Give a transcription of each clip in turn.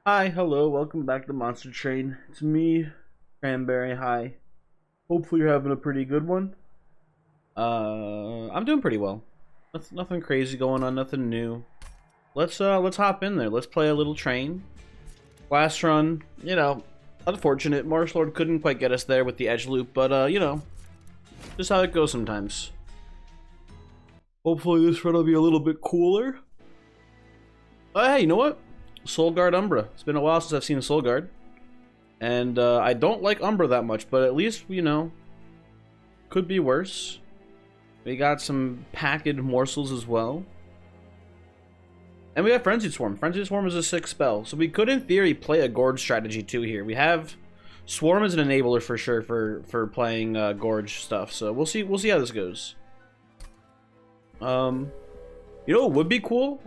Hi, hello, welcome back to Monster Train. It's me, Cranberry. Hi. Hopefully you're having a pretty good one. I'm doing pretty well. Nothing crazy going on, nothing new. Let's hop in there. Let's play a little train. Last run, unfortunate. Martial Lord couldn't quite get us there with the edge loop, but just how it goes sometimes. Hopefully this run will be a little bit cooler. Hey, you know what? Soul Guard Umbra. It's been a while since I've seen Soul Guard. And I don't like Umbra that much, but at least, could be worse. We got some packaged morsels as well. And we have Frenzied Swarm. Frenzied Swarm is a 6 spell. So we could, in theory, play a Gorge strategy too here. We have Swarm as an enabler for sure for playing Gorge stuff. So we'll see how this goes. You know what would be cool?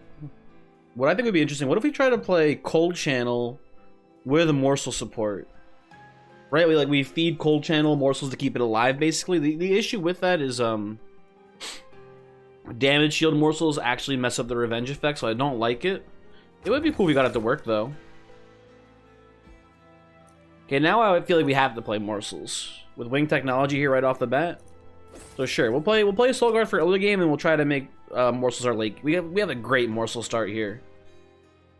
What I think would be interesting, what if we try to play Cold Channel with a morsel support? Right, we feed Cold Channel morsels to keep it alive, basically. The issue with that is damage shield morsels actually mess up the revenge effect, so I don't like it. It would be cool if we got it to work, though. Okay, now I feel like we have to play morsels. With wing technology here right off the bat. So sure, we'll play Soul Guard for early game, and we'll try to make morsels our late. We have a great morsel start here.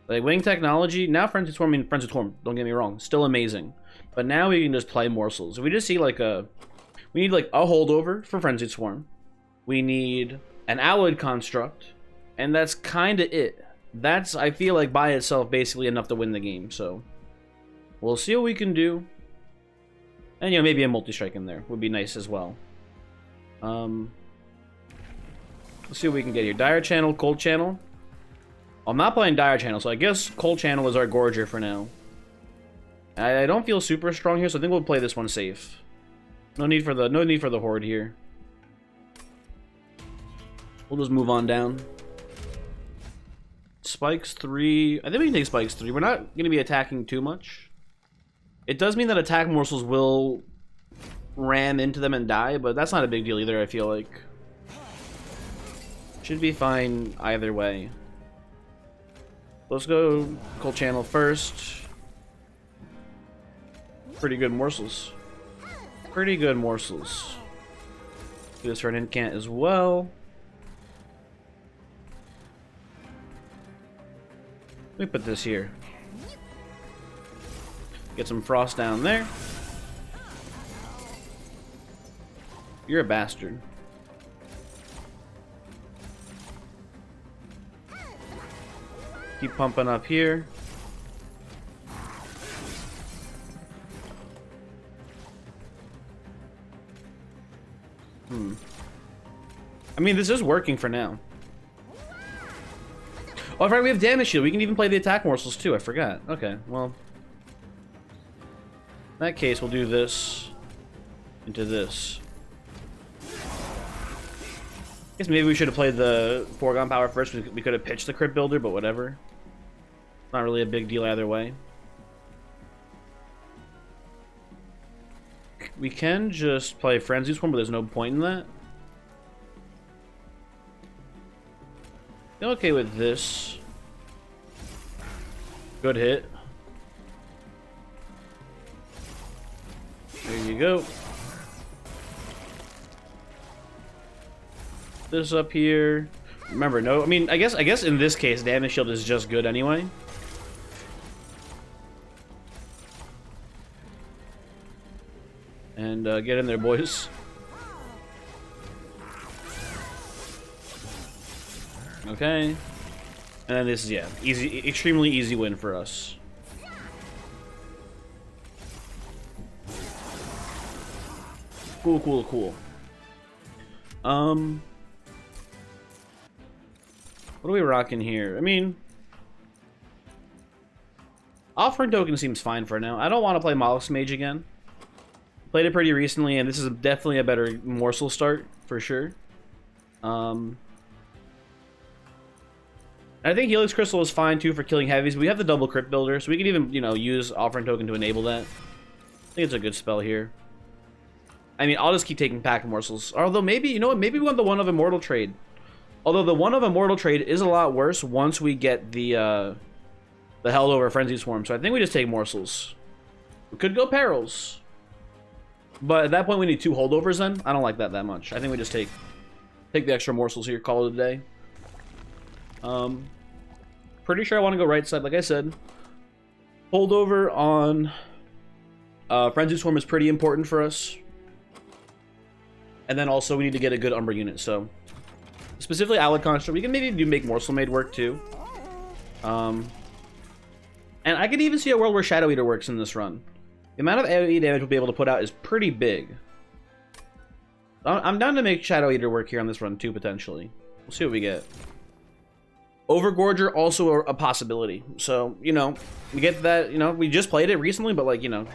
Like wing technology, now Frenzied Swarm, don't get me wrong, still amazing. But now we can just play morsels. We just see we need like a holdover for Frenzied Swarm. We need an alloyed construct, and that's kinda it. That's, I feel like, by itself basically enough to win the game, so we'll see what we can do. And maybe a multi-strike in there would be nice as well. Let's see what we can get here. Dire Channel, Cold Channel. I'm not playing Dire Channel, so I guess Cold Channel is our Gorger for now. I don't feel super strong here, so I think we'll play this one safe. No need for the Horde here. We'll just move on down. Spikes 3. I think we can take Spikes 3. We're not going to be attacking too much. It does mean that attack morsels will ram into them and die, but that's not a big deal either, I feel like. Should be fine either way. Let's go Cold Channel first. Pretty good morsels. Pretty good morsels. Do this for an incant as well. Let me put this here. Get some frost down there. You're a bastard. Keep pumping up here. I mean, this is working for now. Oh, right, we have damage shield. We can even play the attack morsels too. I forgot. Okay, well, in that case, we'll do this into this. I guess maybe we should have played the foregone power first. We could have pitched the crypt builder, but whatever. Not really a big deal either way. We can just play Frenzied Swarm, but there's no point in that. I'm okay with this. Good hit. There you go. This up here. Remember, no. I mean, I guess in this case, damage shield is just good anyway. And get in there, boys. Okay. And then this is, yeah, easy, extremely easy win for us. Cool, cool, cool. What are we rocking here? I mean, offering token seems fine for now. I don't want to play Mollusk Mage again. Played it pretty recently, and this is definitely a better morsel start for sure. I think Helix Crystal is fine too for killing heavies. We have the double crypt builder, so we can even, use offering token to enable that. I think it's a good spell here. I mean, I'll just keep taking pack morsels. Although maybe, you know what? Maybe we want the One of Immortal trade. Although the One of Immortal trade is a lot worse once we get the the held over Frenzy Swarm. So I think we just take morsels. We could go perils. But at that point we need 2 holdovers then. I don't like that much. I think we just take the extra morsels here, call it a day. Pretty sure I want to go right side, like I said. Holdover on Frenzy Swarm is pretty important for us. And then also we need to get a good Umbra unit, so specifically Allied Construct. We can maybe make Morsel Maid work too. And I could even see a world where Shadow Eater works in this run. The amount of AoE damage we'll be able to put out is pretty big. I'm down to make Shadow Eater work here on this run too, potentially. We'll see what we get. Overgorger, also a possibility. So, you know, we get that, you know, we just played it recently, but like, you know,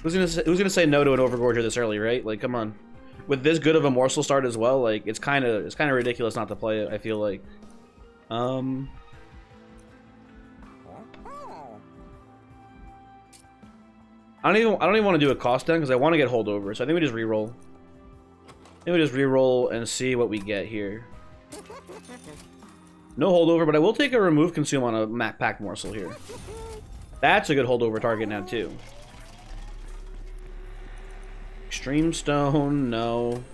who's gonna say no to an Overgorger this early, right? Like, come on. With this good of a morsel start as well, like, it's kind of ridiculous not to play it, I feel like. I don't even want to do a cost down because I want to get holdover. So I think we just reroll. I think we just reroll and see what we get here. No holdover, but I will take a remove consume on a Mac Pack morsel here. That's a good holdover target now too. Extreme Stone, no.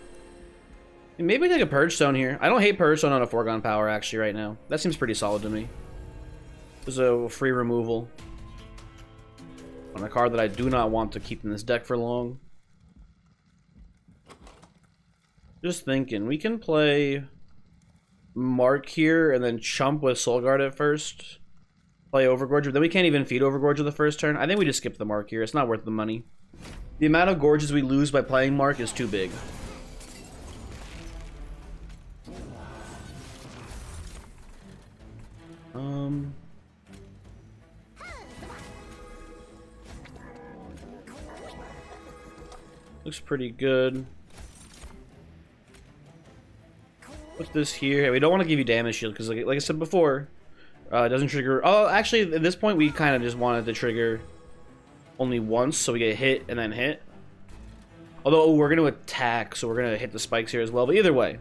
Maybe take a Purge Stone here. I don't hate Purge Stone on a foregone power actually right now. That seems pretty solid to me. There's a free removal on a card that I do not want to keep in this deck for long. Just thinking, we can play Mark here and then chump with Soul Guard at first. Play Overgorger, then we can't even feed Overgorger the first turn. I think we just skip the Mark here. It's not worth the money. The amount of Gorges we lose by playing Mark is too big. Looks pretty good. Put this here. We don't want to give you damage shield because, like I said before, it doesn't trigger. Oh, actually, at this point, we kind of just wanted to trigger only once, so we get hit and then hit. Although we're going to attack, so we're going to hit the spikes here as well. But either way,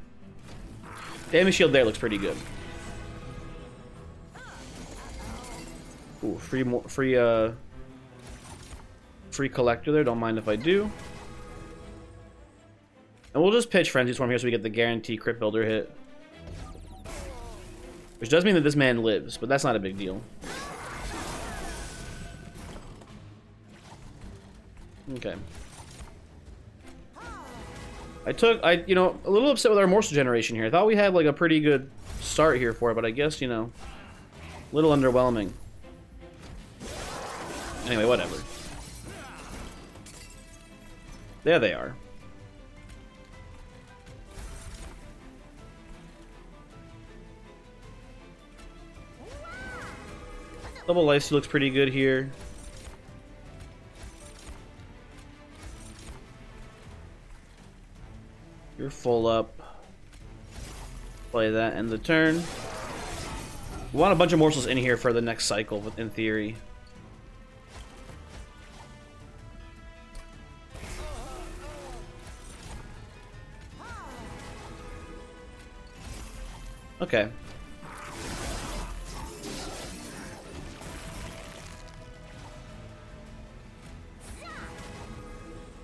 damage shield there looks pretty good. Ooh, free collector there. Don't mind if I do. And we'll just pitch Frenzy Swarm here so we get the guarantee crit builder hit. Which does mean that this man lives, but that's not a big deal. Okay. You know, a little upset with our morsel generation here. I thought we had like a pretty good start here for it, but I guess, you know, a little underwhelming. Anyway, whatever. There they are. Double Lifesteal looks pretty good here. You're full up. Play that end the turn. We want a bunch of morsels in here for the next cycle, in theory. Okay.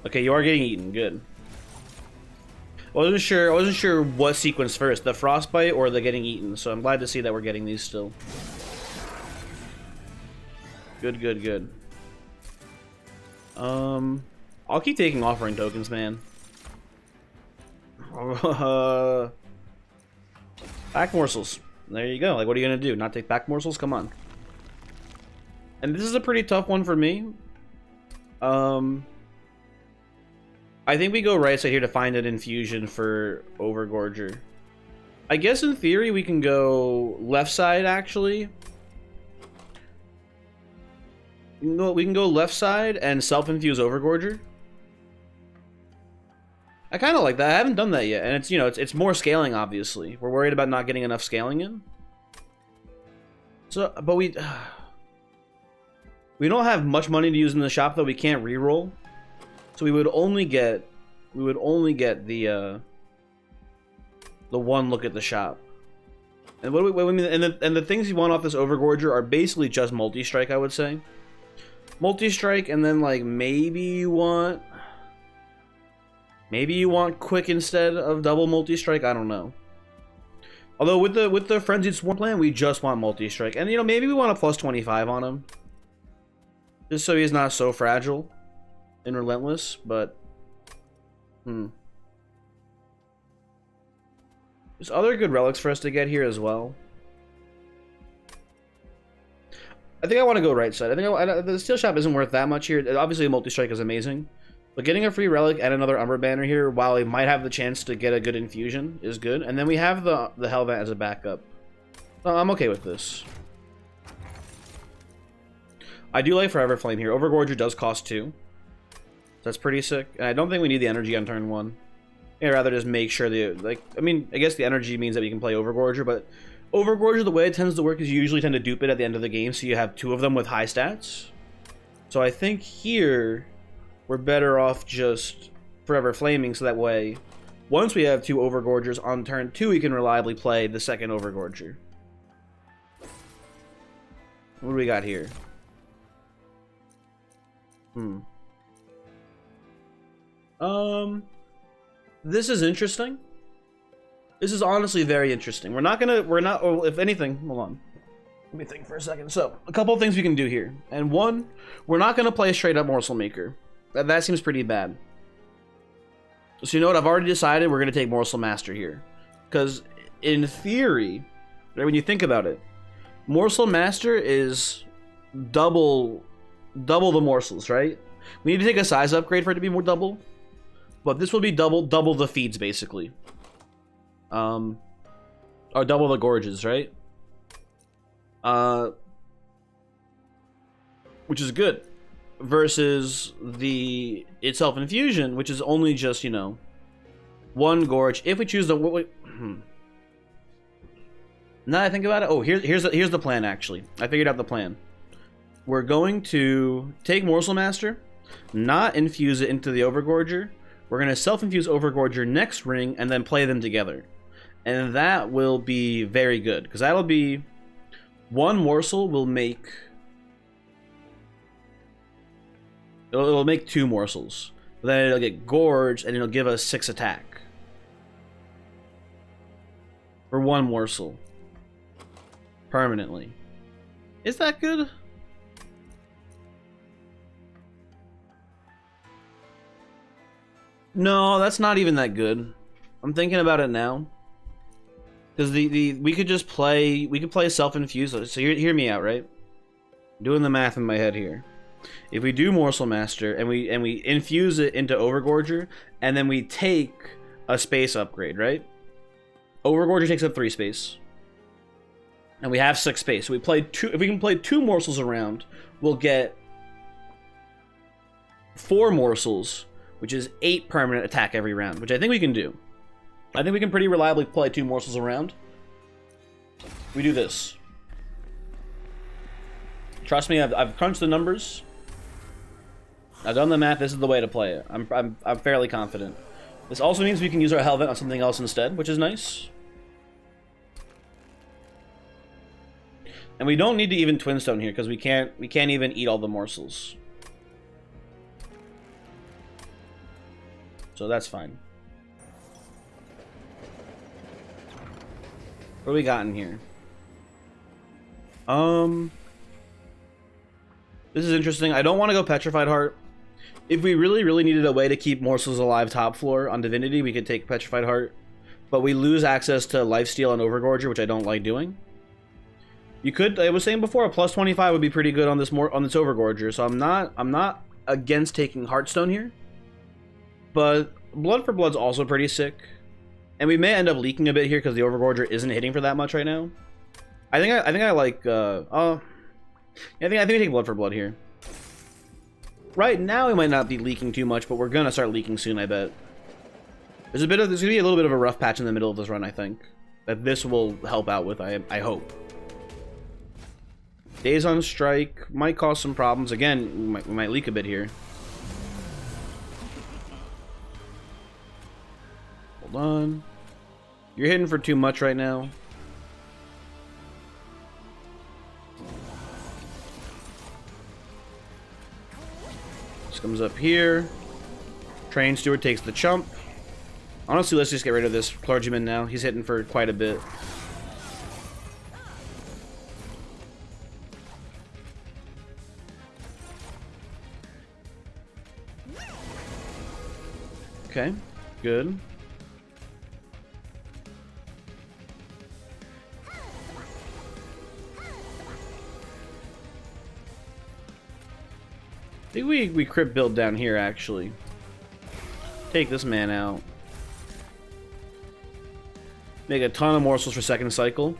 Okay, you are getting eaten. Good. I wasn't sure what sequence first, the frostbite or the getting eaten. So I'm glad to see that we're getting these still. Good, good, good. I'll keep taking offering tokens, man. Back morsels. There you go. Like, what are you gonna do? Not take back morsels? Come on. And this is a pretty tough one for me. I think we go right side here to find an infusion for Overgorger. I guess in theory we can go left side actually. We can go left side and self-infuse Overgorger. I kind of like that. I haven't done that yet, and it's, you know, it's more scaling. Obviously, we're worried about not getting enough scaling in. So, but we don't have much money to use in the shop though. We can't reroll. So we would only get the one look at the shop. And what do we mean? And the things you want off this Overgorger are basically just multi-strike, I would say. Multi-strike, and then like maybe you want quick instead of double multi-strike. I don't know. Although with the Frenzied Swarm plan, we just want multi-strike, and you know maybe we want a plus 25 on him, just so he's not so fragile and relentless. But there's other good relics for us to get here as well. I think I want to go right side. I think the Steel Shop isn't worth that much here. Obviously, multi-strike is amazing. But getting a free relic and another Umber Banner here, while we might have the chance to get a good infusion, is good. And then we have the Hellvent as a backup. So I'm okay with this. I do like Forever Flame here. Overgorger does cost 2. That's pretty sick. And I don't think we need the energy on turn 1. I'd rather just make sure I guess the energy means that we can play Overgorger, but Overgorger, the way it tends to work is you usually tend to dupe it at the end of the game, so you have 2 of them with high stats. So I think here we're better off just Forever Flaming, so that way, once we have 2 Overgorgers on turn 2, we can reliably play the second Overgorger. What do we got here? This is interesting. This is honestly very interesting. If anything, hold on. Let me think for a second. So, a couple of things we can do here. And one, we're not gonna play a straight up Morsel Maker. That seems pretty bad. So you know what, I've already decided we're gonna take Morsel Master here. Because, in theory, right, when you think about it, Morsel Master is double the morsels, right? We need to take a size upgrade for it to be more double. But this will be double the feeds, basically. Or double the gorges, right? Which is good. Versus the itself infusion, which is only just, you know, 1 gorge. If we choose the... Now that I think about it, oh, here's the plan, actually. I figured out the plan. We're going to take Morsel Master, not infuse it into the Overgorger. We're going to self-infuse Overgorger next ring, and then play them together. And that will be very good, because that'll be... 1 morsel will make... It'll make 2 morsels. Then it'll get gorged, and it'll give us 6 attack. For 1 morsel. Permanently. Is that good? No, that's not even that good. I'm thinking about it now. Because we could just play... We could play self-infuse. So hear me out, right? Doing the math in my head here. If we do Morsel Master and we infuse it into Overgorger, and then we take a space upgrade, right? Overgorger takes up 3 space. And we have 6 space. So we play 2. If we can play 2 morsels around, we'll get 4 morsels, which is 8 permanent attack every round, which I think we can do. I think we can pretty reliably play 2 morsels around. We do this. Trust me, I've crunched the numbers. I've done the math. This is the way to play it. I'm fairly confident. This also means we can use our Hellvent on something else instead, which is nice. And we don't need to even Twinstone here because we can't even eat all the morsels. So that's fine. What do we got in here? This is interesting. I don't want to go Petrified Heart. If we really needed a way to keep morsels alive top floor on Divinity, we could take Petrified Heart. But we lose access to Lifesteal and Overgorger, which I don't like doing. You could, I was saying before, a plus 25 would be pretty good on this Overgorger, so I'm not against taking Heartstone here. But Blood for Blood's also pretty sick. And we may end up leaking a bit here because the Overgorger isn't hitting for that much right now. I think I like I think we take Blood for Blood here. Right now we might not be leaking too much, but we're gonna start leaking soon, I bet. There's gonna be a little bit of a rough patch in the middle of this run, I think. That this will help out with, I hope. Days on Strike might cause some problems. Again, we might leak a bit here. Hold on. You're hitting for too much right now. comes up here. Train Steward takes the chump. Honestly, let's just get rid of this clergyman now. He's hitting for quite a bit. Okay, good. I think we crypt build down here, actually. Take this man out. Make a ton of morsels for second cycle.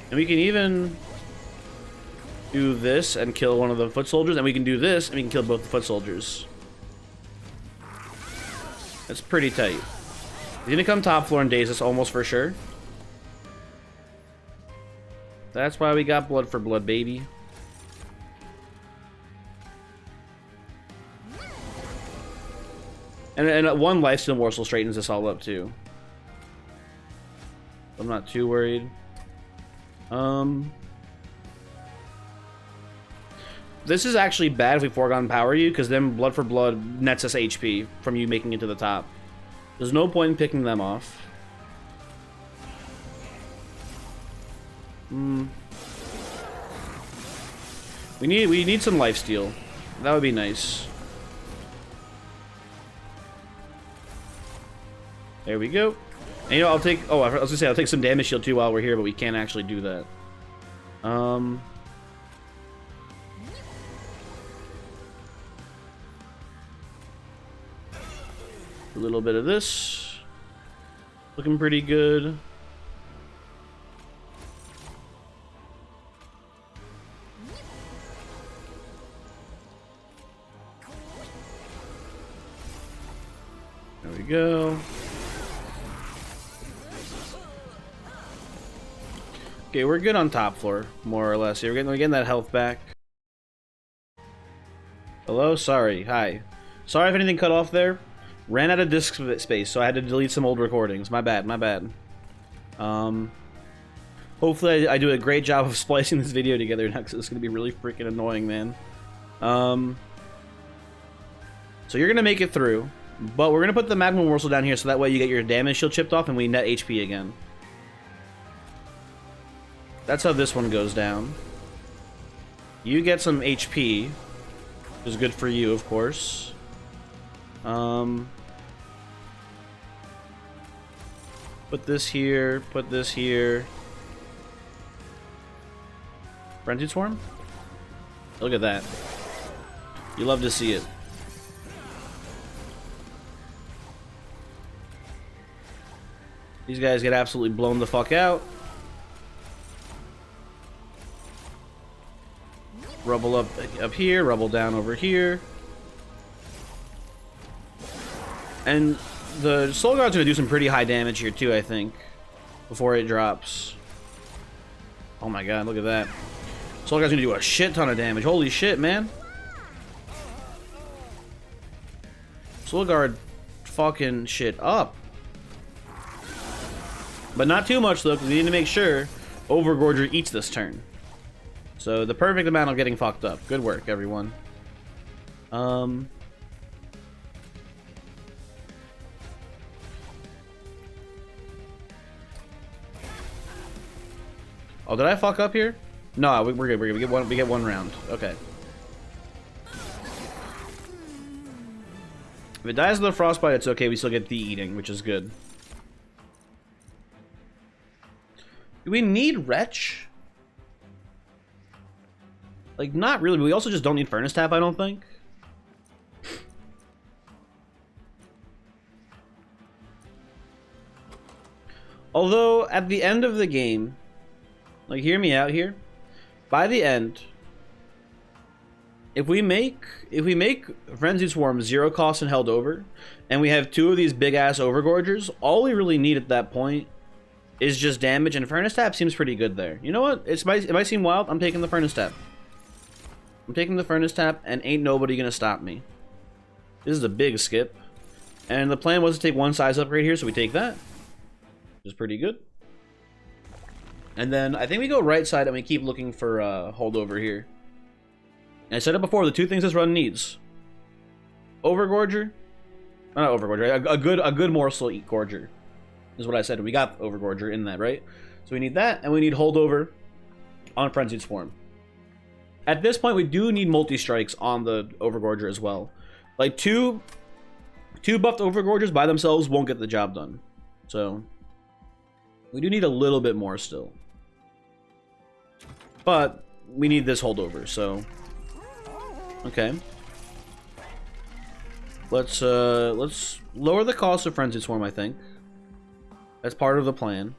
And we can even do this and kill one of the foot soldiers, and we can do this and we can kill both the foot soldiers. That's pretty tight. He's gonna come top floor and daze us almost for sure. That's why we got blood for blood, baby. And one lifesteal morsel straightens this all up too. I'm not too worried. This is actually bad if we foregone power you, because then blood for blood nets us HP from you making it to the top. There's no point in picking them off. We need some lifesteal. That would be nice. There we go. And you know, I'll take... Oh, I was gonna say, I'll take some damage shield too while we're here, but we can't actually do that. A little bit of this. Looking pretty good. There we go. Okay, we're good on top floor, more or less. We're getting that health back. Hello? Sorry. Hi. Sorry if anything cut off there. Ran out of disk space, so I had to delete some old recordings. My bad, my bad. Hopefully I do a great job of splicing this video together now, because it's going to be really freaking annoying, man. So you're going to make it through, but we're going to put the magma morsel down here so that way you get your damage shield chipped off and we net HP again. That's how this one goes down. You get some HP, which is good for you, of course. Put this here, put this here. Frenzied Swarm? Look at that. You love to see it. These guys get absolutely blown the fuck out. Rubble up here, rubble down over here. And the Soul Guard's gonna do some pretty high damage here too, I think, before it drops. Oh my god, look at that. Soul Guard's gonna do a shit ton of damage. Holy shit, man. Soul Guard fucking shit up. But not too much though, because we need to make sure Overgorger eats this turn. So the perfect amount of getting fucked up. Good work, everyone. Oh, did I fuck up here? No, we're good. We're good. We get one round. Okay. If it dies of the frostbite, it's okay. We still get the eating, which is good. Do we need Wretch? Like, not really, but we also just don't need Furnace Tap, I don't think. Although, at the end of the game, like, hear me out here. By the end, if we make Frenzied Swarm 0 cost and held over, and we have 2 of these big-ass Overgorgers, all we really need at that point is just damage, and Furnace Tap seems pretty good there. You know what? It might seem wild. I'm taking the Furnace Tap. I'm taking the Furnace Tap, and ain't nobody gonna stop me. This is a big skip. And the plan was to take one size upgrade here, so we take that. Which is pretty good. And then I think we go right side and we keep looking for holdover here. And I said it before, the two things this run needs. Overgorger. Not Overgorger, a good morsel eat Gorger. Is what I said. We got Overgorger in that, right? So we need that, and we need Holdover on Frenzied Swarm. At this point, we do need multi-strikes on the Overgorger as well. Like, two buffed Overgorgers by themselves won't get the job done. So, we do need a little bit more still. But, we need this Holdover, so... Okay. Let's lower the cost of Frenzied Swarm, I think. That's part of the plan.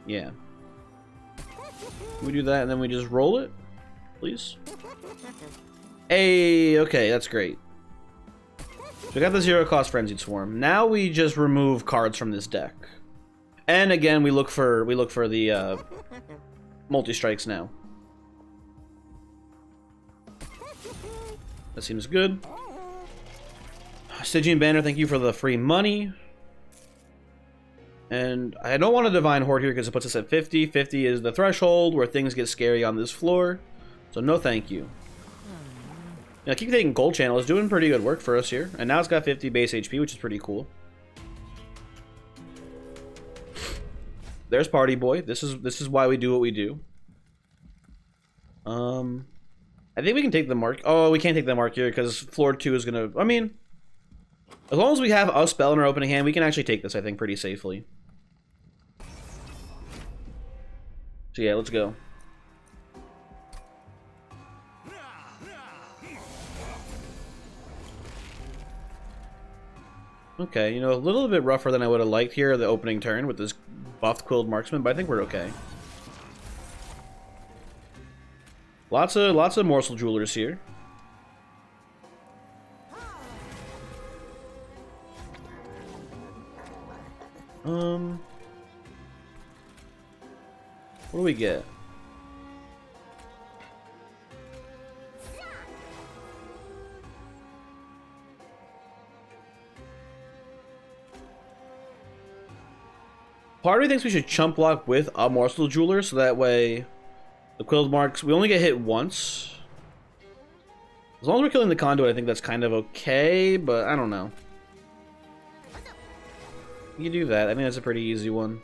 Yeah. We do that and then we just roll it, please. Hey, okay, that's great. So we got the 0 cost Frenzied Swarm. Now we just remove cards from this deck. And again, we look for the multi-strikes now. That seems good. Stygian Banner, thank you for the free money. And I don't want a Divine Horde here because it puts us at 50. 50 is the threshold where things get scary on this floor. So no thank you. Now, Keep Taking Gold Channel is doing pretty good work for us here. And now it's got 50 base HP, which is pretty cool. There's Party Boy. This is why we do what we do. I think we can take the mark. Oh, we can't take the mark here because floor 2 is gonna... I mean, as long as we have a spell in our opening hand, we can actually take this, I think, pretty safely. So yeah, let's go. Okay, you know, a little bit rougher than I would have liked here the opening turn with this buffed Quilled Marksman, but I think we're okay. Lots of Morsel Jewelers here. What do we get? Part of me thinks we should chump block with a Morsel Jeweler so that way the Quilled Marks, we only get hit once. As long as we're killing the Conduit, I think that's kind of okay, but I don't know. You do that. I think that's a pretty easy one.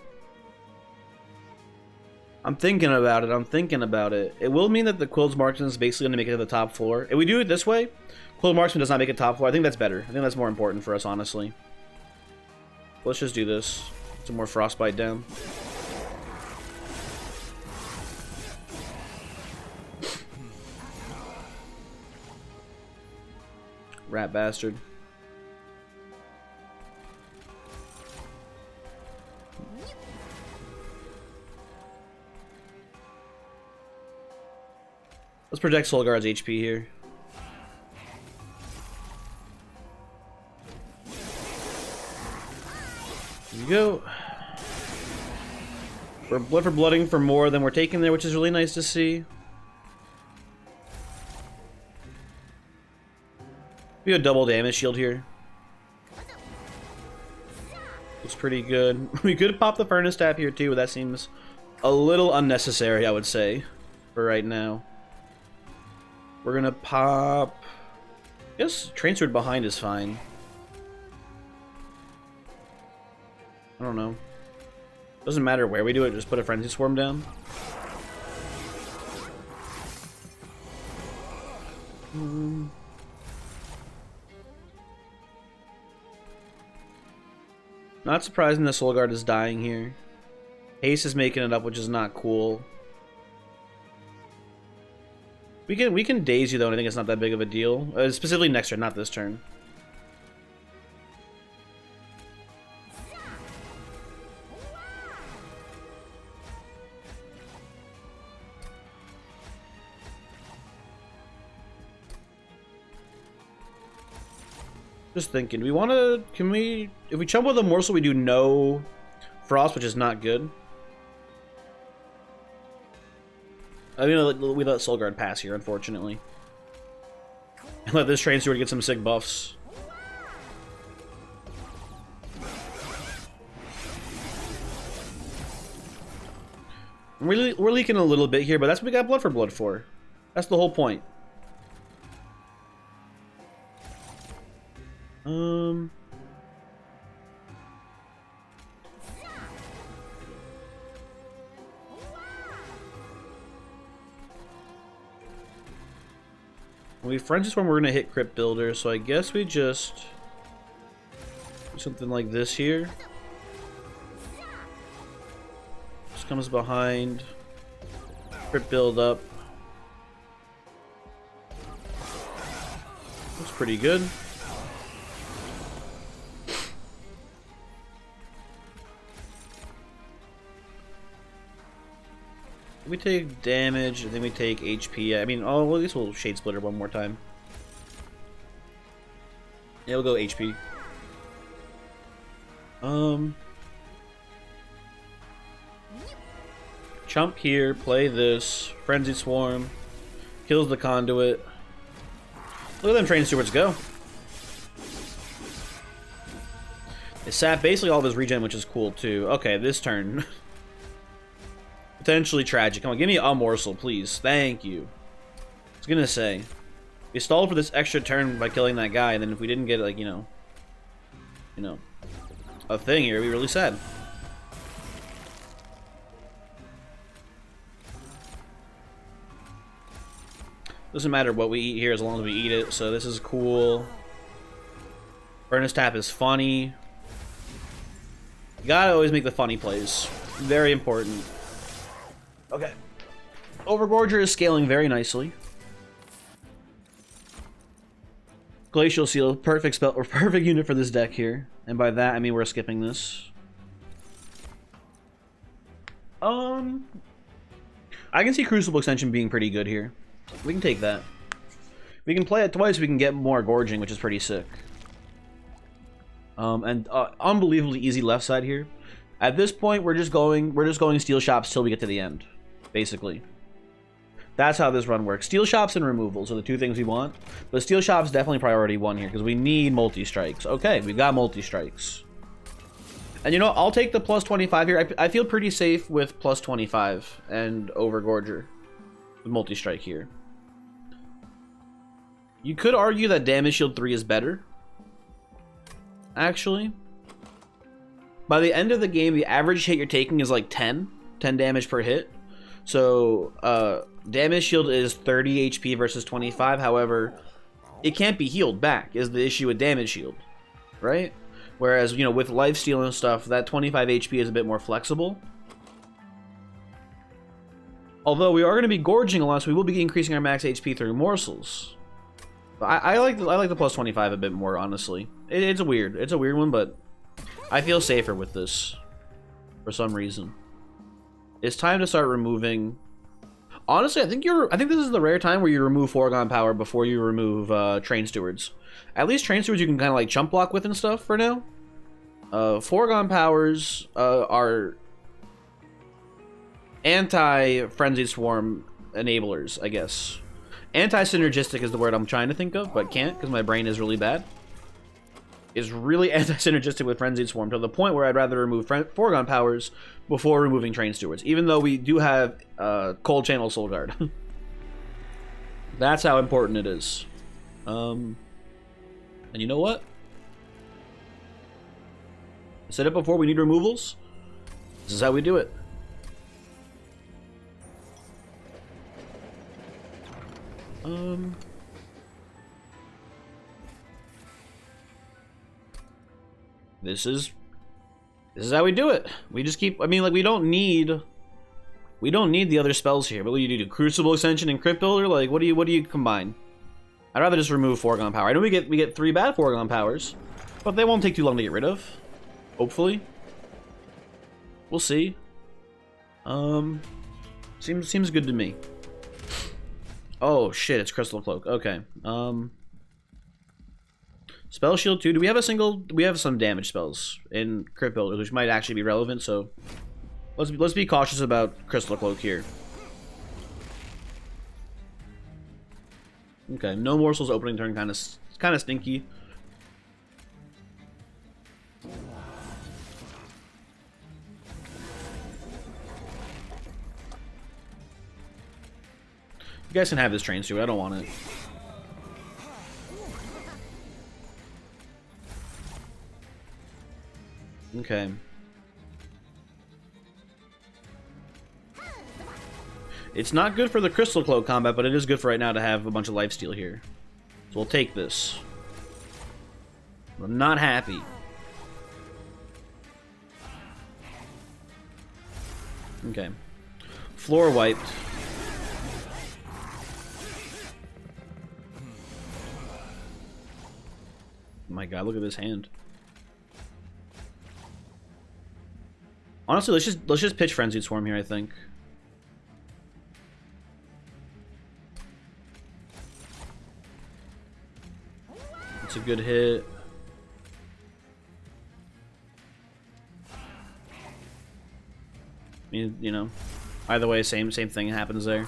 I'm thinking about it. It will mean that the Quilled Marksman is basically going to make it to the top floor. If we do it this way, Quilled Marksman does not make it top floor. I think that's better. I think that's more important for us, honestly. Let's just do this. Some more Frostbite down. Rat bastard. Let's protect Solguard's HP here. There you go. We're blood for blooding for more than we're taking there, which is really nice to see. We have a double damage shield here. Looks pretty good. We could pop the Furnace Tap here too, but that seems a little unnecessary, I would say, for right now. We're gonna pop... I guess Train Sword behind is fine. I don't know. Doesn't matter where we do it, just put a Frenzy Swarm down. Not surprising that Solguard is dying here. Haste is making it up, which is not cool. We can daze you though, and I think it's not that big of a deal. Specifically next turn, not this turn. Just thinking, do we want to, if we chump with a Morsel, we do no Frost, which is not good. I mean, we let Solguard pass here, unfortunately. And let this Train Steward get some sick buffs. We're leaking a little bit here, but that's what we got blood for blood for. That's the whole point. When we Frenzy Swarm, we're gonna hit Crypt Builder, so I guess we just do something like this here. Just comes behind, Crypt Build up. Looks pretty good. We take damage, and then we take HP. I mean, oh, well, at least we'll Shade Splitter one more time. Yeah, we'll go HP. Chump here, play this. Frenzy Swarm. Kills the Conduit. Look at them Train Stewards go. It sat basically all of his regen, which is cool too. Okay, this turn. Potentially tragic. Come on, give me a morsel, please. Thank you. I was gonna say. We stalled for this extra turn by killing that guy, and then if we didn't get, like, you know, a thing here, it'd be really sad. Doesn't matter what we eat here as long as we eat it, so this is cool. Furnace Tap is funny. You gotta always make the funny plays. Very important. Okay. Overgorger is scaling very nicely. Glacial Seal, perfect spell or perfect unit for this deck here. And by that I mean we're skipping this. I can see Crucible Extension being pretty good here. We can take that. We can play it twice, we can get more gorging, which is pretty sick. Unbelievably easy left side here. At this point, we're just going Steel Shops till we get to the end, basically. That's how this run works. Steel Shops and removals are the two things we want. But Steel Shops definitely priority one here because we need multi-strikes. Okay, we got multi-strikes. And you know, I'll take the plus 25 here. I feel pretty safe with plus 25 and Overgorger with multi-strike here. You could argue that Damage Shield 3 is better. Actually. By the end of the game, the average hit you're taking is like 10 damage per hit. So, Damage Shield is 30 HP versus 25. However, it can't be healed back, is the issue with Damage Shield. Right? Whereas, you know, with Lifesteal and stuff, that 25 HP is a bit more flexible. Although we are going to be gorging a lot, so we will be increasing our max HP through morsels. But I like the plus 25 a bit more, honestly. It's a weird one, but I feel safer with this for some reason. It's time to start removing. Honestly, I think this is the rare time where you remove Foregone Power before you remove Train Stewards. At least Train Stewards you can kind of like chump block with and stuff for now. Foregone Powers are anti-Frenzied Swarm enablers, I guess. Anti-synergistic is the word I'm trying to think of, but can't because my brain is really bad. Is really anti-synergistic with Frenzied Swarm to the point where I'd rather remove Foregone Powers before removing Train Stewards, even though we do have Cold Channel Soul Guard. That's how important it is. And you know what? I said it before, we need removals. This is how we do it. This is how we do it. We just keep, I mean, like, we don't need the other spells here. But what do you do? Crucible Extension and Crypt Builder? Like, what do you combine? I'd rather just remove Foregone Power. I know we get 3 bad Foregone Powers, but they won't take too long to get rid of. Hopefully. We'll see. Seems good to me. Oh shit, it's Crystal Cloak. Okay. Spell Shield 2. Do we have some damage spells in Crypt Builders, which might actually be relevant, so let's be cautious about Crystal Cloak here. Okay, no morsels opening turn, kind of stinky. You guys can have this train steward. I don't want it. Okay. It's not good for the Crystal Cloak combat, but it is good for right now to have a bunch of lifesteal here. So we'll take this. I'm not happy. Okay. Floor wiped. Oh my god, look at this hand. Honestly, let's just pitch Frenzied Swarm here, I think. It's a good hit. I mean, you know, either way, same thing happens there.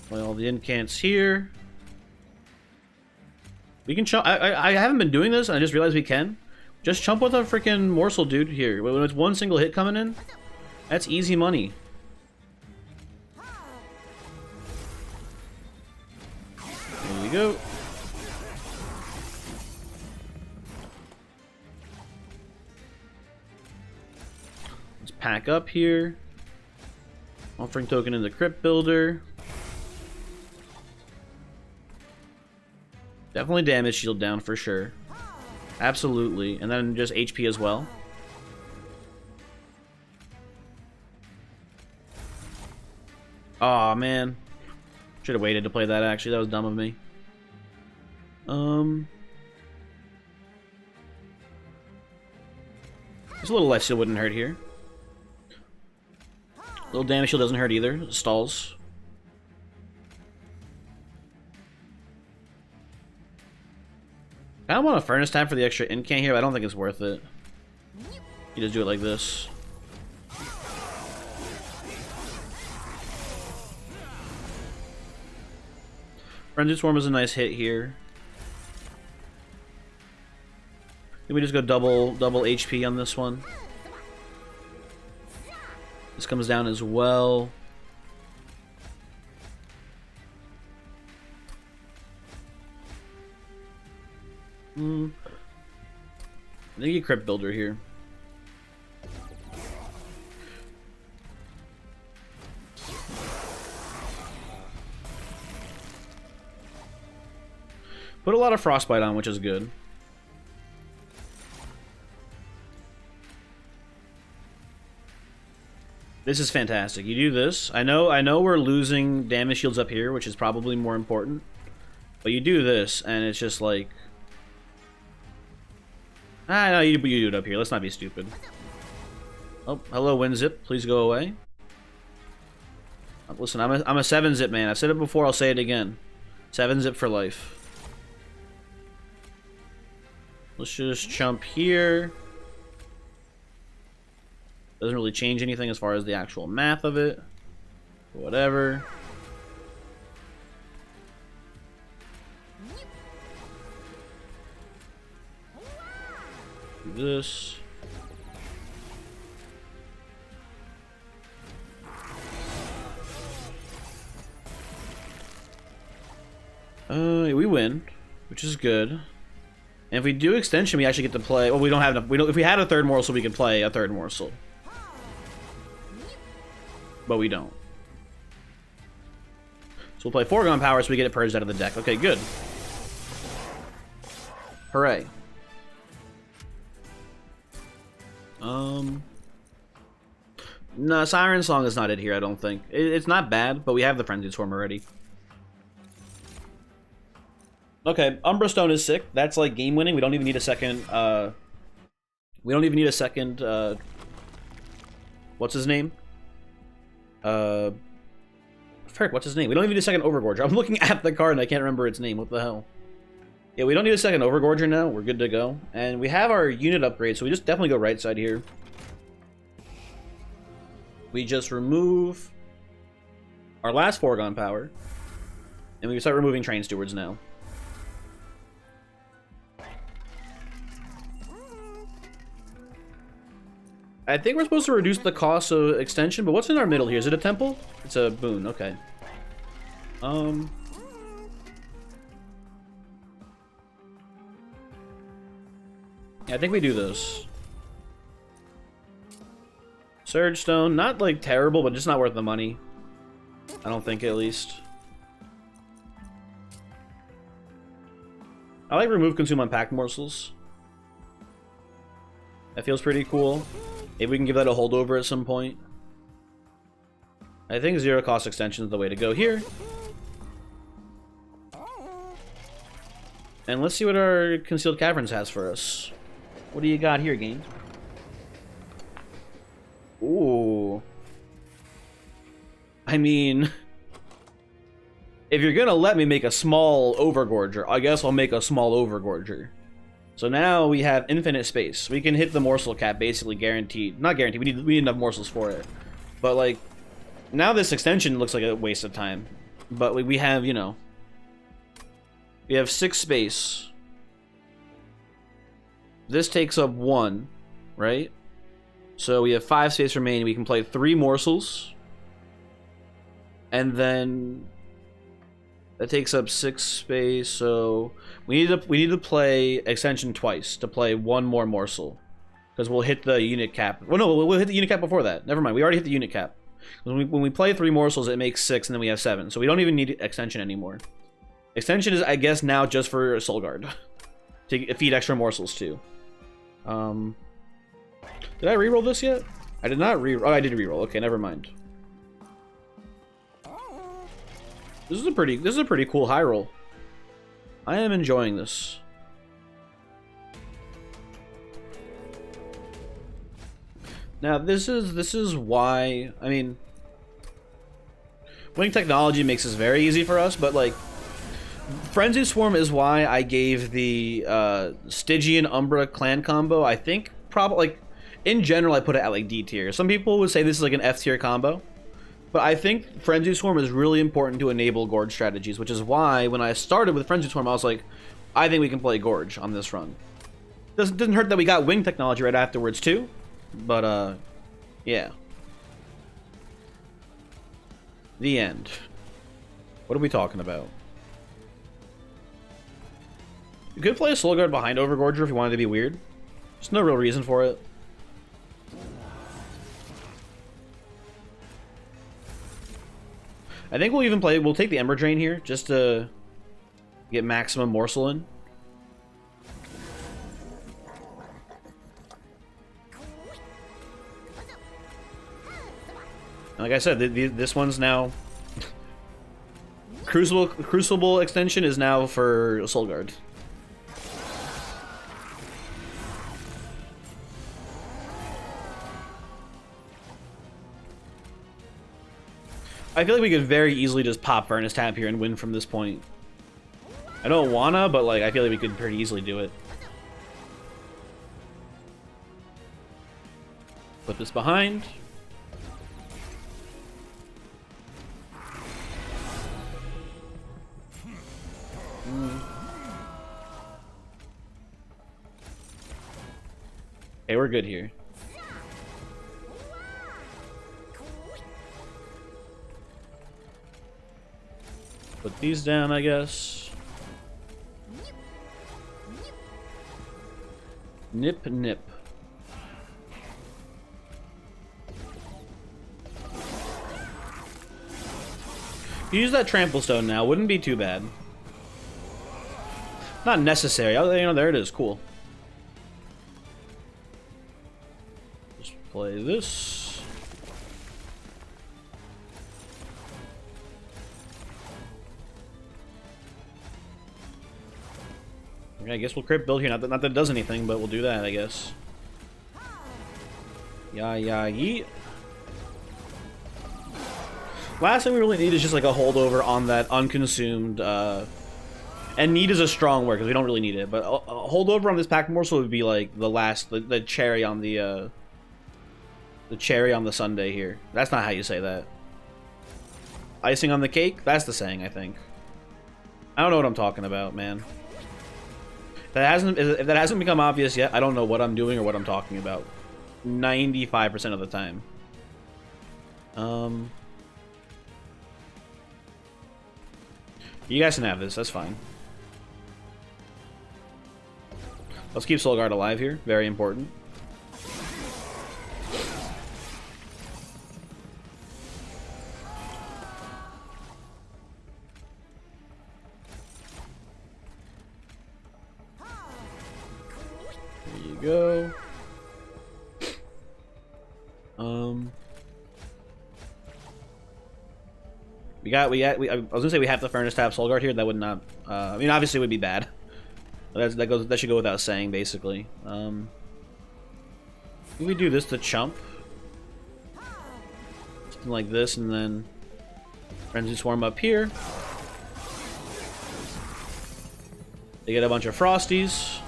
Play all the incants here. We can chump. I haven't been doing this, and I just realized we can. Just chump with a freaking morsel dude here. When it's one single hit coming in, that's easy money. There we go. Let's pack up here. Offering token in the Crypt Builder. Definitely damage shield down for sure. Absolutely. And then just HP as well. Aw, man. Should have waited to play that, actually. That was dumb of me. Just a little life steal wouldn't hurt here. Little damage shield doesn't hurt either. Stalls. I don't want a Furnace Tab for the extra incant here, but I don't think it's worth it. You just do it like this. Frenzied Swarm is a nice hit here. Can we just go double HP on this one? This comes down as well. I think you Crypt Builder here. Put a lot of Frostbite on, which is good. This is fantastic. You do this. I know we're losing damage shields up here, which is probably more important. But you do this, and it's just like... Ah, no, you do it up here. Let's not be stupid. Oh, hello, WinZip. Please go away. Listen, I'm a 7-zip man. I've said it before. I'll say it again. 7-zip for life. Let's just chump here. Doesn't really change anything as far as the actual math of it. Whatever. Do this. We win, which is good. And if we do extension, we actually get to play. Well, we don't have enough. If we had a third morsel, we could play a third morsel, but we don't. So we'll play Foregone Power so we get it purged out of the deck. Okay, good. Hooray. No, Siren Song is not it here, I don't think. It's not bad, but we have the Frenzied Swarm already. Okay, Umbra Stone is sick. That's like game winning. We don't even need a second, we don't even need a second, what's his name? Frick, what's his name? We don't even need a second Overgorger. I'm looking at the card and I can't remember its name. What the hell? Yeah, we don't need a second Overgorger now. We're good to go. And we have our unit upgrade, so we just definitely go right side here. We just remove our last Foregone Power. And we start removing Train Stewards now. I think we're supposed to reduce the cost of extension, but what's in our middle here? Is it a temple? It's a boon, okay. Yeah, I think we do those. Surge Stone, not like terrible, but just not worth the money. I don't think, at least. I like remove consume on packed morsels. That feels pretty cool. Maybe we can give that a holdover at some point. I think zero cost extension is the way to go here. And let's see what our Concealed Caverns has for us. What do you got here, game? Ooh. I mean, if you're gonna let me make a small Overgorger, I guess I'll make a small Overgorger. So now we have infinite space. We can hit the morsel cap basically guaranteed. Not guaranteed, we need enough morsels for it. But like, now this extension looks like a waste of time. But we have, you know, we have 6 space. This takes up 1, right? So we have 5 space remaining. We can play 3 morsels. And then that takes up 6 space, so we need to play extension twice to play 1 more morsel. Because we'll hit the unit cap. Well, no, we'll hit the unit cap before that. Never mind, we already hit the unit cap. When we play 3 morsels, it makes 6, and then we have 7. So we don't even need extension anymore. Extension is, I guess, now just for Soul Guard. To feed extra morsels, too. Did I reroll this yet? I did not reroll. Oh, I did reroll. Okay, never mind. This is a pretty cool high roll. I am enjoying this. Now this is why, I mean, Wing Technology makes this very easy for us, but like Frenzy Swarm is why I gave the Stygian Umbra clan combo. I think probably like in general I put it at like D tier. Some people would say this is like an F tier combo. But I think Frenzy Swarm is really important to enable Gorge strategies, which is why when I started with Frenzy Swarm, I was like, I think we can play Gorge on this run. Doesn't hurt that we got Wing Technology right afterwards too, but yeah. The end. What are we talking about? You could play a Soul Guard behind Overgorger if you wanted to be weird. There's no real reason for it. I think we'll take the Ember Drain here, just to get maximum morsel in. And like I said, this one's now... Crucible extension is now for Soul Guard. I feel like we could very easily just pop Furnace Tap here and win from this point. I don't wanna, but like I feel like we could pretty easily do it. Put this behind. Okay, we're good here. Put these down, I guess. Nip, nip. Use that Trample Stone now. Wouldn't be too bad. Not necessary. Oh, you know, there it is. Cool. Just play this. I guess we'll crypt build here. Not that it does anything, but we'll do that, I guess. Yeah, yeet. Last thing we really need is just like a holdover on that unconsumed. And need is a strong word because we don't really need it. But a holdover on this pack morsel would be like the cherry on the cherry on the sundae here. That's not how you say that. Icing on the cake. That's the saying, I think. I don't know what I'm talking about, man. If that hasn't become obvious yet, I don't know what I'm doing or what I'm talking about. 95% of the time. You guys can have this, that's fine. Let's keep Soulguard alive here, very important. There you go. I was gonna say we have to Furnace Tap Soulguard here. That would not. I mean, obviously, it would be bad. That should go without saying, basically. We do this to Chump, something like this, and then Frenzy Swarm up here. They get a bunch of Frosties.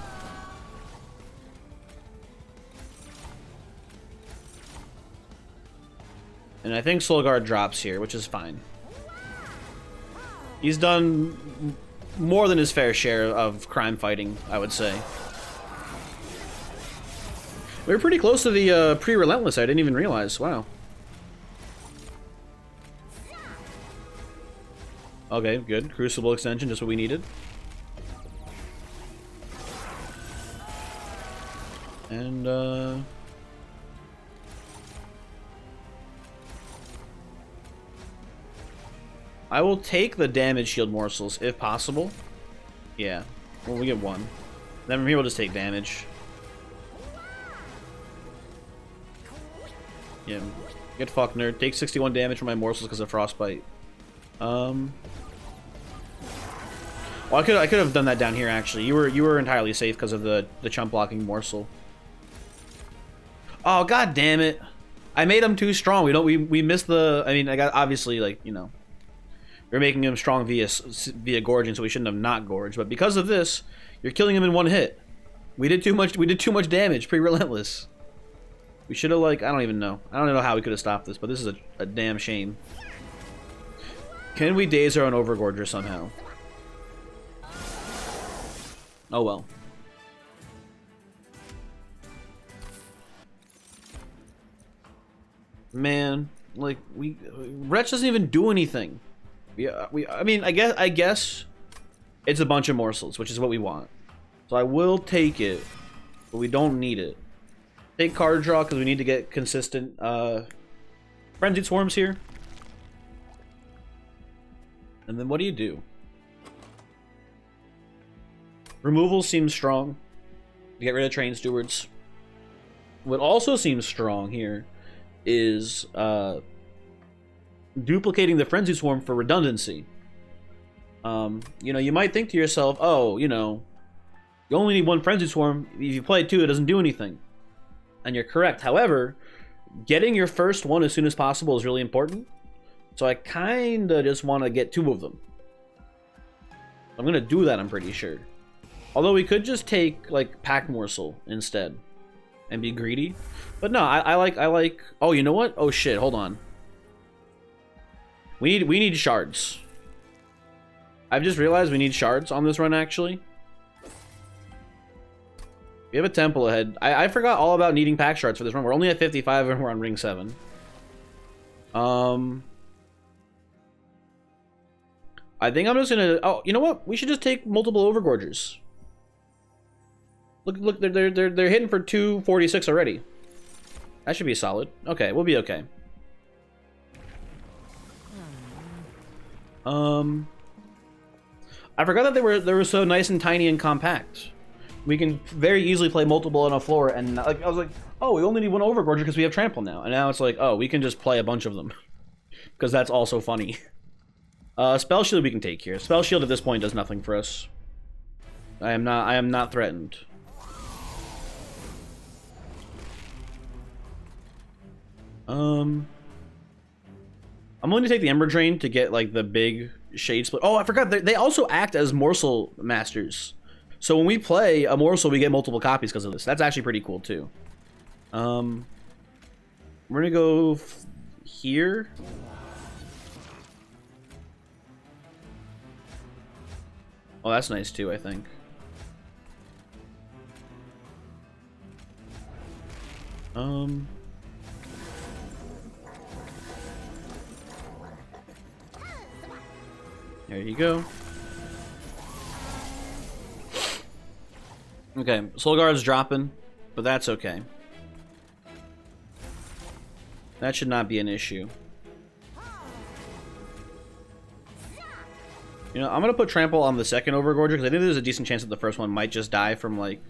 And I think Soulguard drops here, which is fine. He's done more than his fair share of crime fighting, I would say. We were pretty close to the pre-Relentless, I didn't even realize. Wow. Okay, good. Crucible extension, just what we needed. And, I will take the damage shield morsels, if possible. Yeah. Well, we get one. Then from here, we'll just take damage. Yeah. Get fucked, nerd. Take 61 damage from my morsels because of Frostbite. Well, I could have done that down here, actually. You were entirely safe because of the chump blocking morsel. Oh, god damn it. I made him too strong. We missed the... I mean, I got obviously, like, you know... We're making him strong via gorging, so we shouldn't have not gorged. But because of this, you're killing him in one hit. We did too much damage pre-Relentless. We should have, like, I don't even know. I don't know how we could have stopped this, but this is a damn shame. Can we daze our own Overgorger somehow? Oh well. Man, like, Wretch doesn't even do anything. I mean, I guess it's a bunch of morsels, which is what we want. So I will take it, but we don't need it. Take card draw because we need to get consistent Frenzied Swarms here. And then what do? Removal seems strong. Get rid of Train Stewards. What also seems strong here is duplicating the Frenzy Swarm for redundancy. You know, you might think to yourself, oh, you know, you only need one Frenzy Swarm. If you play two, it doesn't do anything. And you're correct. However, getting your first one as soon as possible is really important. So I kind of just want to get two of them. I'm going to do that, I'm pretty sure. Although we could just take, like, Pack Morsel instead. And be greedy. But no, I like... Oh, you know what? Oh, shit. Hold on. We need shards. I've just realized we need shards on this run, actually. We have a temple ahead. I forgot all about needing pack shards for this run. We're only at 55 and we're on ring 7. I think I'm just gonna... Oh, you know what? We should just take multiple Overgorgers. Look, they're hitting for 246 already. That should be solid. Okay, we'll be okay. I forgot that they were so nice and tiny and compact. We can very easily play multiple on a floor, and like I was like, oh, we only need one Overgorger because we have Trample now, and now it's like, oh, we can just play a bunch of them because that's also funny. Spell Shield we can take here. Spell Shield at this point does nothing for us. I am not threatened. I'm going to take the Ember Drain to get like the big Shade Split. Oh, I forgot they also act as Morsel Masters. So when we play a Morsel, we get multiple copies because of this. That's actually pretty cool too. We're gonna go here. Oh, that's nice too, I think. Um. There you go. Okay, Soul Guard's dropping, but that's okay. That should not be an issue. You know, I'm gonna put Trample on the second Overgorger because I think there's a decent chance that the first one might just die from like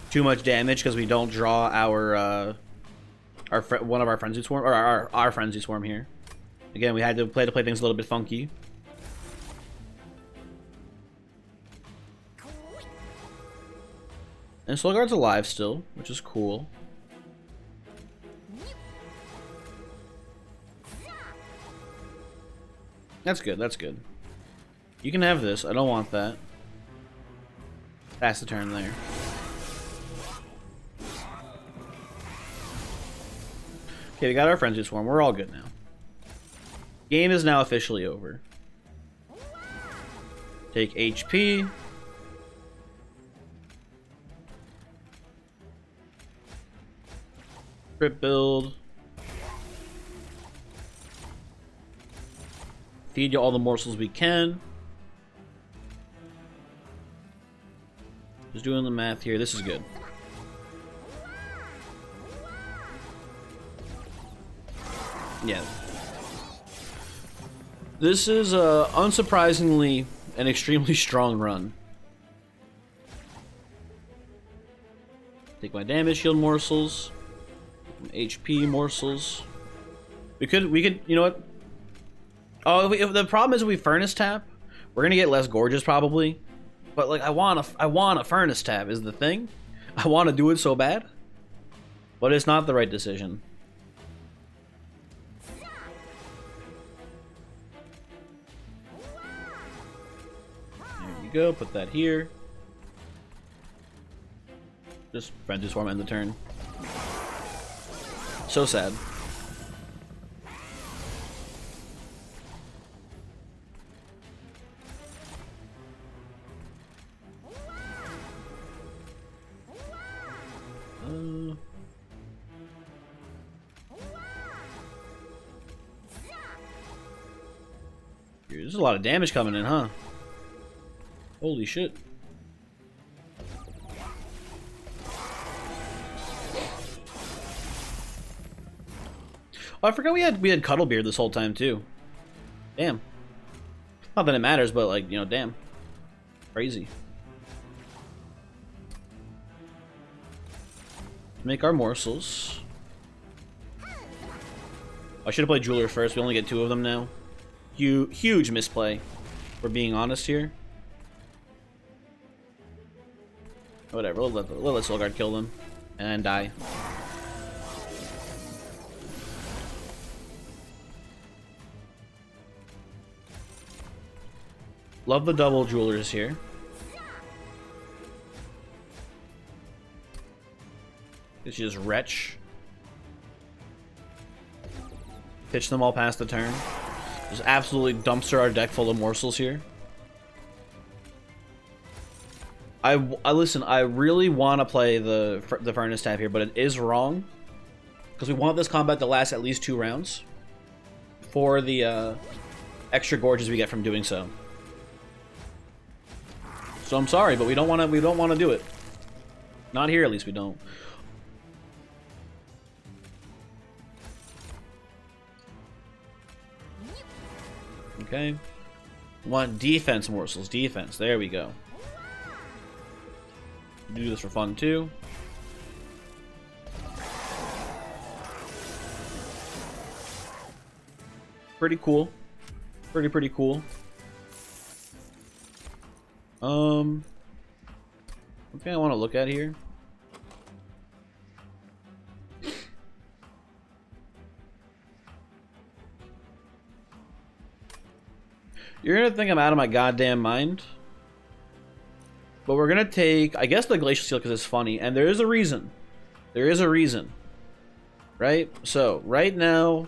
too much damage because we don't draw our one of our Frenzy Swarm or our Frenzy Swarm here. Again, we had to play things a little bit funky. And Soul Guard's alive still, which is cool. That's good, that's good. You can have this. I don't want that. Pass the turn there. Okay, we got our Frenzy Swarm. We're all good now. Game is now officially over. Take HP. Crit build. Feed you all the morsels we can. Just doing the math here. This is good. Yeah. This is unsurprisingly an extremely strong run. Take my damage shield morsels. HP morsels. We could, you know what? Oh, if the problem is if we furnace tap, we're gonna get less gorgeous probably. But like, I want a furnace tap is the thing. I want to do it so bad, but it's not the right decision. There you go. Put that here. Just Frenzy Swarm end the turn. So sad. There's a lot of damage coming in, huh? Holy shit. Oh, I forgot we had Cuddlebeard this whole time too. Damn. Not that it matters, but like, you know, damn. Crazy. Make our morsels. I should have played Jeweler first. We only get 2 of them now. Huge misplay. We're being honest here. Whatever. We'll let Soul Guard kill them and die. Love the double Jewelers here. It's just Wretch. Pitch them all past the turn. Just absolutely dumpster our deck full of morsels here. I listen, I really want to play the Furnace Tap here, but it is wrong. Because we want this combat to last at least 2 rounds. For the extra gorges we get from doing so. So I'm sorry, but we don't want to do it. Not here, at least we don't. Okay. Want defense morsels. Defense. There we go. Do this for fun too. Pretty cool. Pretty cool. One thing I want to look at here. You're gonna think I'm out of my goddamn mind. But we're gonna take, I guess, the Glacial Seal because it's funny, and there is a reason. There is a reason. Right? So, right now...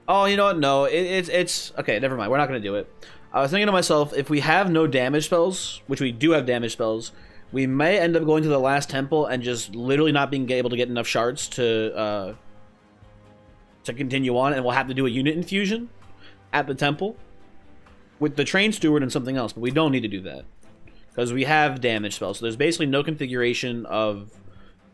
Oh, you know what? No, it's... Okay, never mind. We're not gonna do it. I was thinking to myself, if we have no damage spells, which we do have damage spells, We may end up going to the last temple and just literally not being able to get enough shards to continue on, and we'll have to do a unit infusion at the temple with the train steward and something else, but we don't need to do that because we have damage spells. So there's basically no configuration of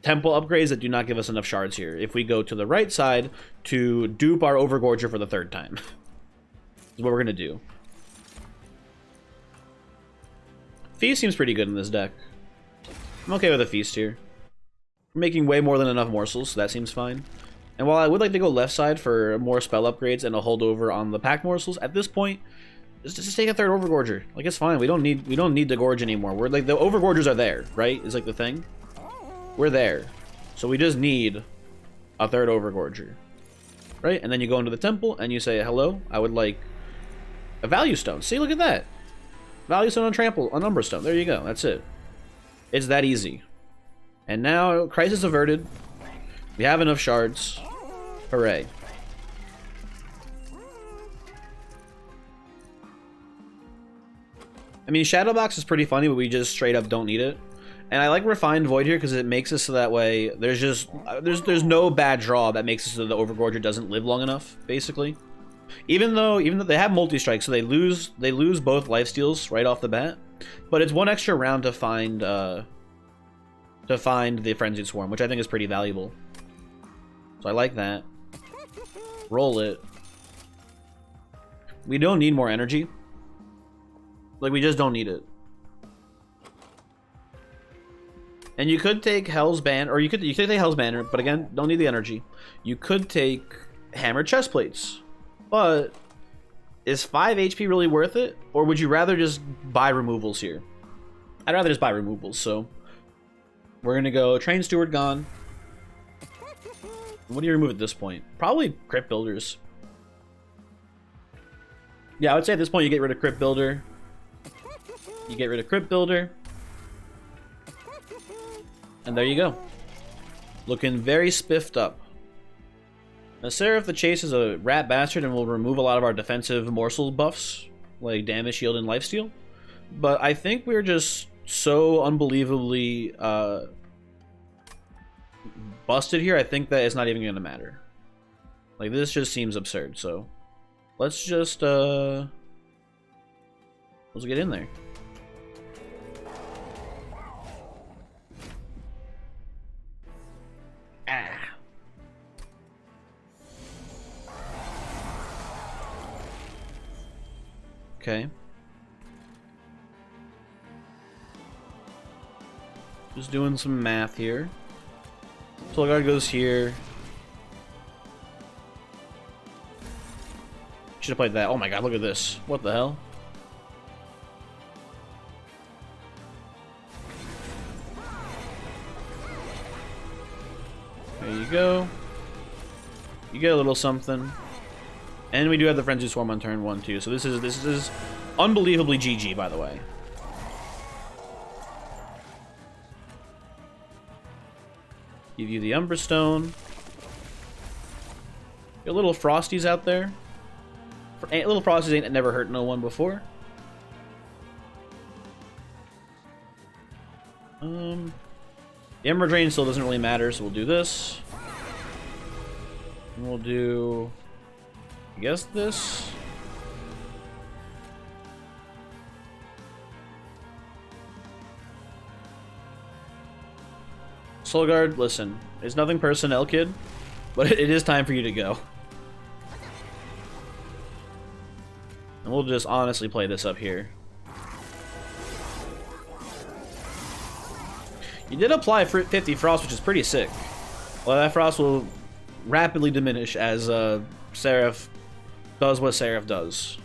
temple upgrades that do not give us enough shards here if we go to the right side to dupe our Overgorger for the 3rd time. Is what we're gonna do. Feast seems pretty good in this deck. I'm okay with a Feast here. We're making way more than enough morsels, so that seems fine. And while I would like to go left side for more spell upgrades and a holdover on the pack morsels, at this point, just take a 3rd Overgorger. Like, it's fine. We don't need to gorge anymore. We're like, the Overgorgers are there, right? Is like the thing. We're there. So we just need a 3rd Overgorger. Right? And then you go into the temple and you say, hello, I would like a value stone. See, look at that. Value stone on trample, on Umbra stone. There you go. That's it. It's that easy. And now, crisis averted. We have enough shards. Hooray. I mean, Shadowbox is pretty funny, but we just straight up don't need it. And I like Refined Void here because it makes it so that way there's just there's no bad draw that makes it so the Overgorger doesn't live long enough, basically. Even though they have multi-strike, so they lose both lifesteals right off the bat. But it's one extra round to find the Frenzied Swarm, which I think is pretty valuable. So I like that. Roll it. We don't need more energy. Like, we just don't need it. And you could take Hell's Banner, or you could take Hell's Banner, but again, don't need the energy. You could take Hammered Chestplates, but is 5 HP really worth it? Or would you rather just buy removals here? I'd rather just buy removals, so we're gonna go Train Steward gone. What do you remove at this point? Probably Crypt Builders. Yeah, I would say at this point you get rid of Crypt Builder. You get rid of Crypt Builder. And there you go. Looking very spiffed up. Now, Seraph the Chase is a rat bastard and will remove a lot of our defensive morsel buffs, like damage, shield, and lifesteal. But I think we're just so unbelievably busted here, I think that it's not even going to matter. Like, this just seems absurd, so let's just let's get in there. Okay. Just doing some math here. Soul Guard goes here. Should have played that. Oh my god, look at this. What the hell? There you go. You get a little something. And we do have the Frenzy Swarm on turn 1 too. So this is unbelievably GG, by the way. Give you the Umbra Stone. Your little Frosties out there. Little Frosties ain't never hurt no one before. The Emerald Drain still doesn't really matter, so we'll do this. And we'll do, I guess, this. Soul Guard, listen, it's nothing personnel, kid, but it is time for you to go. And we'll just honestly play this up here. You did apply 50 Frost, which is pretty sick. Well, that Frost will rapidly diminish as Seraph does what Seraph does.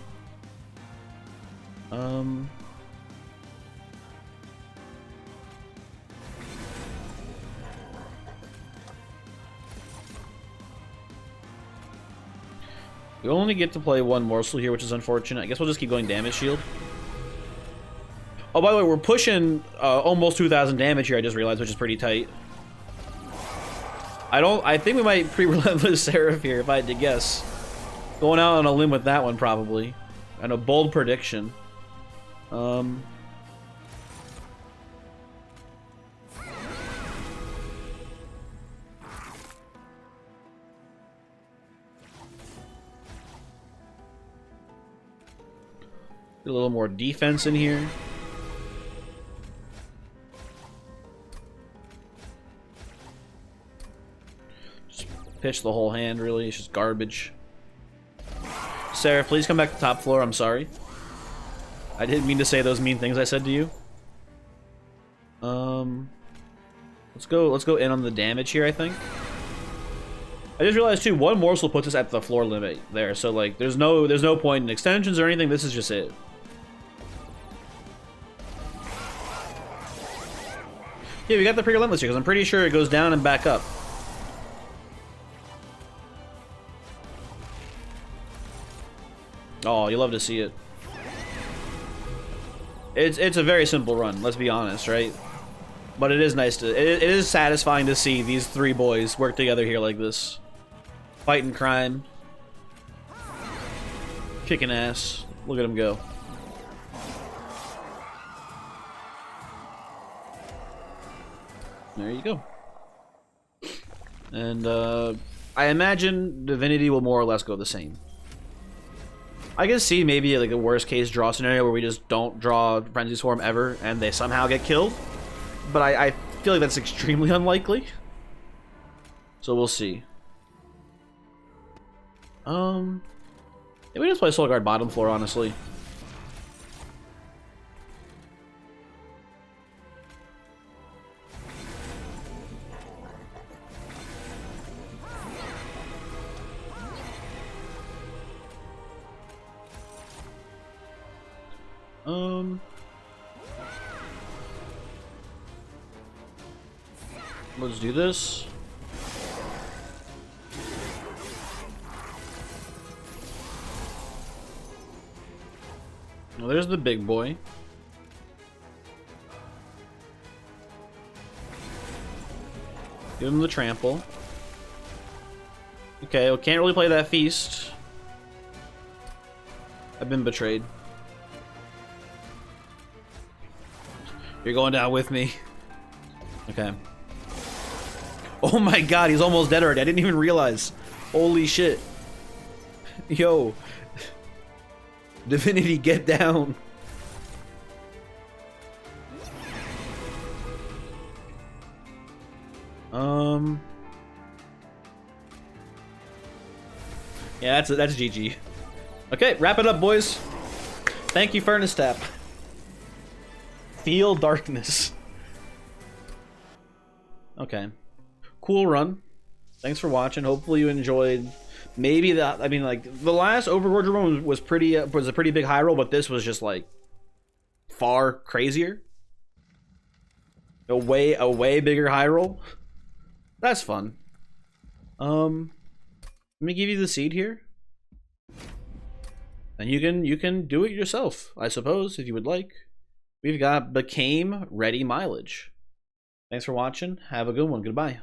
We only get to play one morsel here, which is unfortunate. I guess we'll just keep going damage shield. Oh, by the way, we're pushing almost 2,000 damage here, I just realized, which is pretty tight. I think we might pre-relentless Seraph here, if I had to guess. Going out on a limb with that one, probably. And a bold prediction. Get a little more defense in here. Just pitch the whole hand, really. It's just garbage. Sarah, please come back to top floor. I'm sorry. I didn't mean to say those mean things I said to you. Let's go in on the damage here, I think. I just realized too, one morsel puts us at the floor limit there, so like there's no point in extensions or anything. This is just it. Yeah, we got the pre-relentless here because I'm pretty sure it goes down and back up. Oh, you love to see it. It's a very simple run, let's be honest, right? But it is nice to it is satisfying to see these three boys work together here like this. Fighting crime. Kicking ass. Look at him go. There you go. And I imagine Divinity will more or less go the same. I can see maybe like a worst case draw scenario where we just don't draw Frenzy's Form ever and they somehow get killed. But I feel like that's extremely unlikely. So we'll see. Yeah, we just play Soul Guard bottom floor, honestly. Let's do this. Well, there's the big boy. Give him the trample. Okay, well, can't really play that feast. I've been betrayed. You're going down with me. Okay. Oh my god, he's almost dead already. I didn't even realize. Holy shit. Yo. Divinity, get down. Yeah, that's GG. Okay, wrap it up, boys. Thank you, Furnace Tap. Feel darkness. Okay. Cool run. Thanks for watching. Hopefully you enjoyed. Maybe that. I mean, like the last Overlord run was a pretty big high roll, but this was just like far crazier. A way bigger high roll. That's fun. Let me give you the seed here, and you can do it yourself, I suppose, if you would like. We've got became ready mileage. Thanks for watching. Have a good one. Goodbye.